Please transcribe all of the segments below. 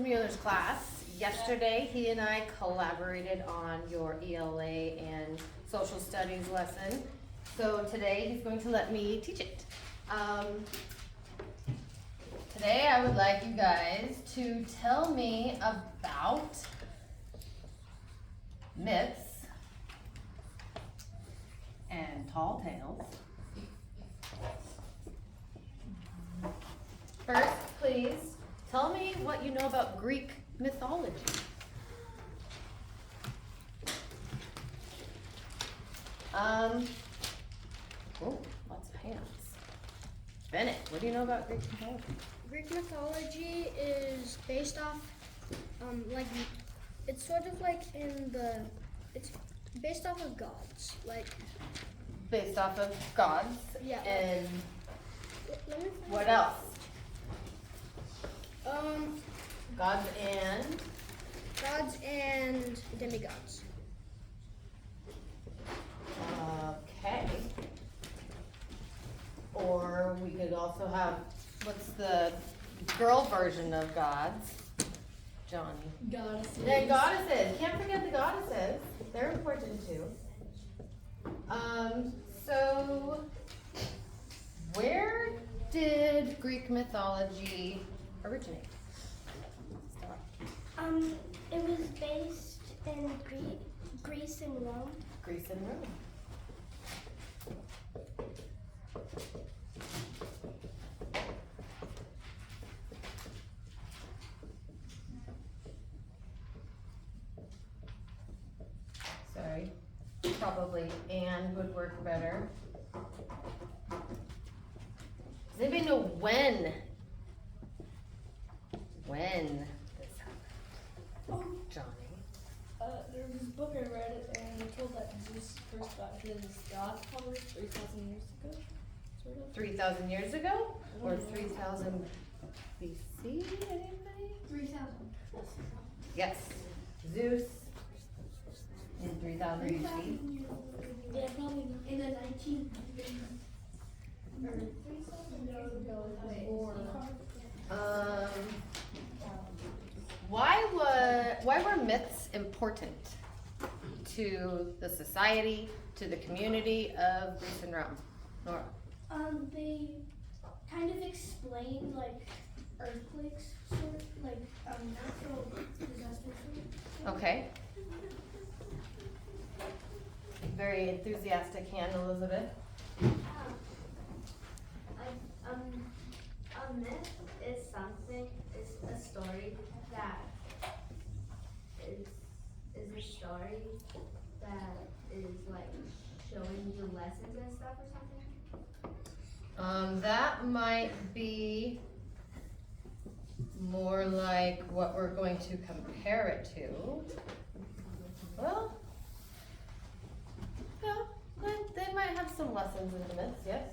Mueller's class. Yesterday, he and I collaborated on your ELA and social studies lesson. So today, he's going to let me teach it. Today, I would like you guys to tell me about myths and tall tales. First, please, tell me what you know about Greek mythology. Oh, lots of hands. Bennett, what do you know about Greek mythology? Greek mythology is based off, like, it's sort of like it's based off of gods, like. Based off of gods? Yeah. And Let me find what out. else? Gods and demigods. Okay. Or we could also have, what's the girl version of gods? Johnny. Goddesses. Yeah, goddesses. Can't forget the goddesses. They're important too. So where did Greek mythology originate? It was based in Greece and Rome. Greece and Rome. Sorry, probably Anne would work better. Does anybody know when this happened? Oh. Johnny. There was a book I read and it told that Zeus first got his god powers 3,000 years ago, sort of. 3,000 years ago? Or 3,000 BC? Anybody? 3,000. Yes. Zeus in 3,000 BC. Yeah, probably in the 19th. Or 3,000 years ago. Why were myths important to the society, to the community of Greece and Rome? Nora. They kind of explain like earthquakes, sort of like natural disasters. Okay. Very enthusiastic hand, Elizabeth. A myth is something, is a story that is a story that is like showing you lessons and stuff or something? That might be more like what we're going to compare it to. Well, yeah, they might have some lessons in the myths, yes.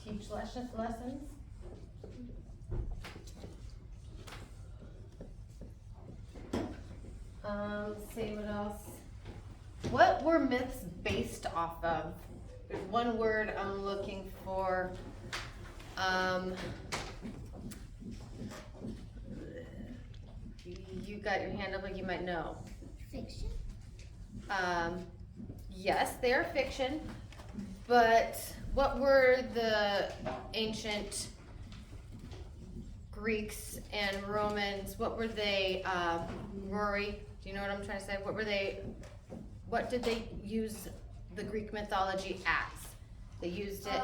Teach lessons. Let's see what else. What were myths based off of? There's one word I'm looking for. You got your hand up like you might know. Fiction? Yes, they are fiction, but what were the ancient Greeks and Romans, what were they, Rory, do you know what I'm trying to say? What did they use the Greek mythology as? They used it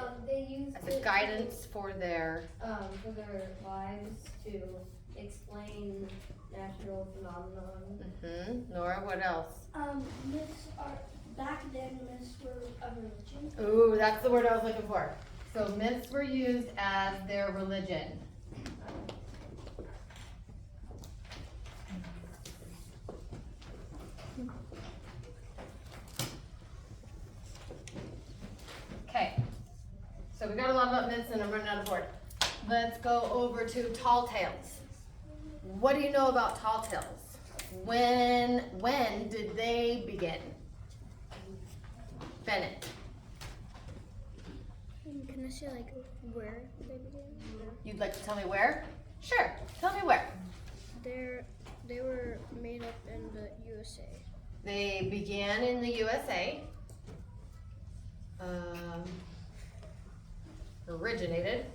as a guidance for their lives to explain natural phenomenon. Nora, what else? Myths are, back then myths were a religion. Ooh, that's the word I was looking for. So myths were used as their religion. Okay, so we got a lot about myths and I'm running out of board. Let's go over to tall tales. What do you know about tall tales? When did they begin? Bennett. I say like where they began? You'd like to tell me where? Sure, tell me where. They were made up in the USA. They began in the USA. Originated.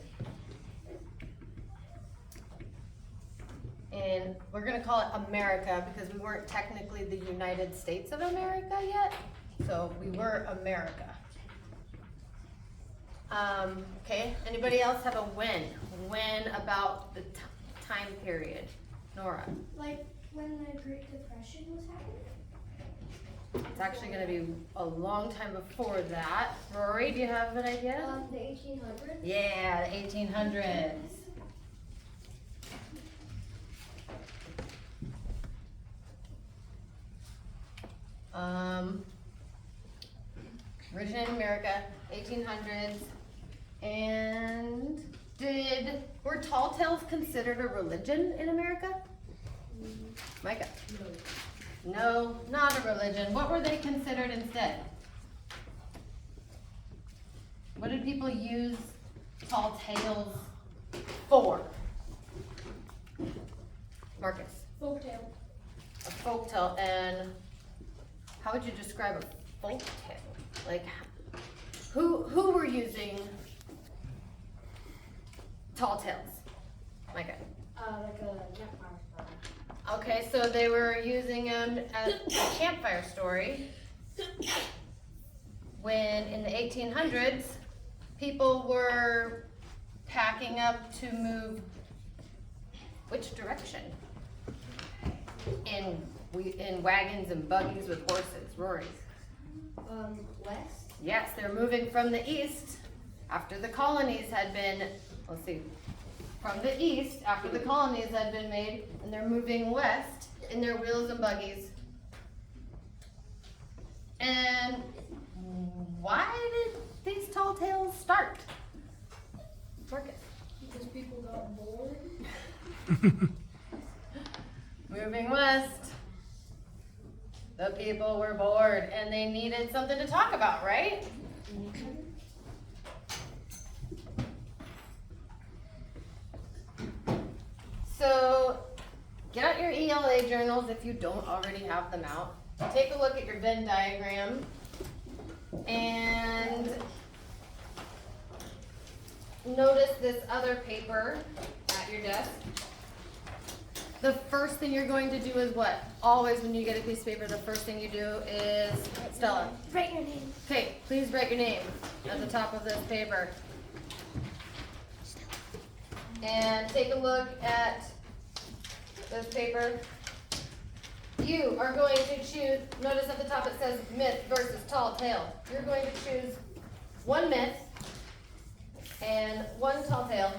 And we're gonna call it America because we weren't technically the United States of America yet. So we were America. Okay, anybody else have a when? When about the time period? Nora? Like when the Great Depression was happening? It's actually gonna be a long time before that. Rory, do you have an idea? The 1800s? Yeah, the 1800s. Originated in America, 1800s. And were tall tales considered a religion in America? Micah? No, not a religion. What were they considered instead? What did people use tall tales for? Marcus? Folktale. A folk tale. And how would you describe a folk tale? Like, who were using tall tales? Micah? Like a campfire story. Okay, so they were using them as a campfire story when in the 1800s people were packing up to move which direction? In wagons and buggies with horses. Rory? West? Yes, they're moving from the east after the colonies had been, let's see, from the east after the colonies had been made, and they're moving west in their wheels and buggies. And why did these tall tales start? Marcus? Because people got bored. Moving west. The people were bored and they needed something to talk about, right? So get out your ELA journals if you don't already have them out. Take a look at your Venn diagram and notice this other paper at your desk. The first thing you're going to do is what? Always when you get a piece of paper, the first thing you do is, Stella. Write your name. Okay, please write your name at the top of this paper. And take a look at this paper. You are going to choose, notice at the top it says myth versus tall tale. You're going to choose one myth and one tall tale,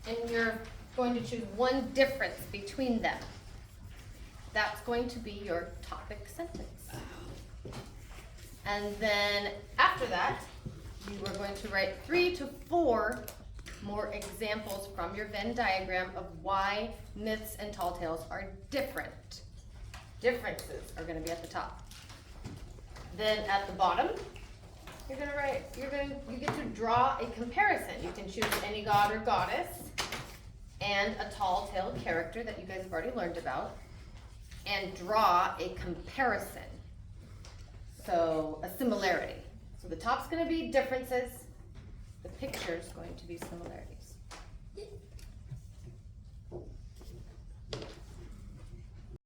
and you're going to choose one difference between them. That's going to be your topic sentence. And then after that, you are going to write 3 to 4 more examples from your Venn diagram of why myths and tall tales are different. Differences are going to be at the top. Then at the bottom, you're going to write, you get to draw a comparison. You can choose any god or goddess and a tall tale character that you guys have already learned about, and draw a comparison. So a similarity. So the top's going to be differences. The picture's going to be similarities.